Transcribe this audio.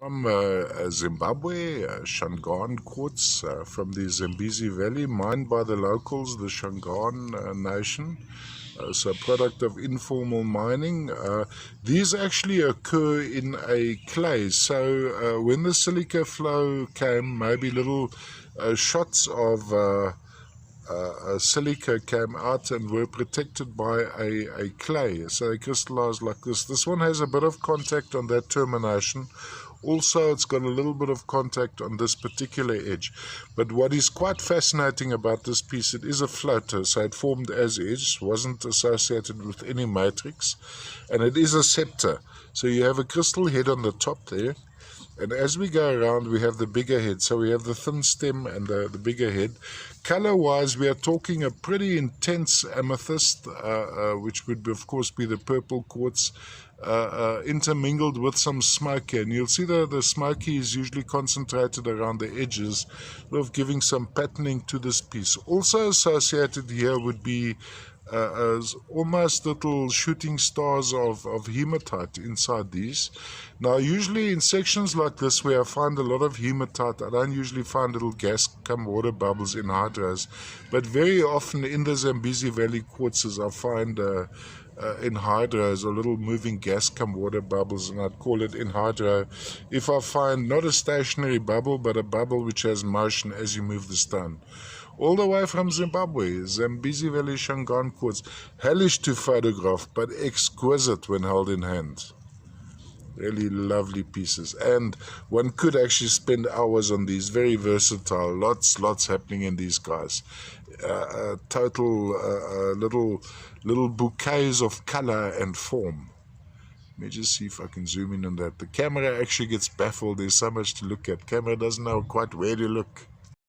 From Zimbabwe, Shangaan quartz from the Zambezi Valley, mined by the locals, the Shangaan nation. So a product of informal mining. These actually occur in a clay. So when the silica flow came, maybe little shots of silica came out and were protected by a clay. So they crystallized like this. This one has a bit of contact on that termination. Also, it's got a little bit of contact on this particular edge. But what is quite fascinating about this piece, it is a floater, so it formed as is, wasn't associated with any matrix, and it is a scepter. So you have a crystal head on the top there, and as we go around, we have the bigger head. So we have the thin stem and the bigger head. Color-wise, we are talking a pretty intense amethyst, which would, of course, be the purple quartz, intermingled with some smoky. And you'll see the smoky is usually concentrated around the edges, sort of giving some patterning to this piece. Also associated here would be almost little shooting stars of hematite inside these. Now, usually in sections like this where I find a lot of hematite, I don't usually find little gas come water bubbles in hydros, but very often in the Zambezi Valley quartzes I find in hydros or little moving gas come water bubbles, and I'd call it in hydro if I find not a stationary bubble but a bubble which has motion as you move the stone. All the way from Zimbabwe, Zambezi Valley Shangaan quartz, hellish to photograph but exquisite when held in hand. Really lovely pieces, and one could actually spend hours on these. Very versatile, lots happening in these guys. Total little bouquets of color and form. Let me just see if I can zoom in on that. The camera actually gets baffled. There's so much to look at. Camera doesn't know quite where to look.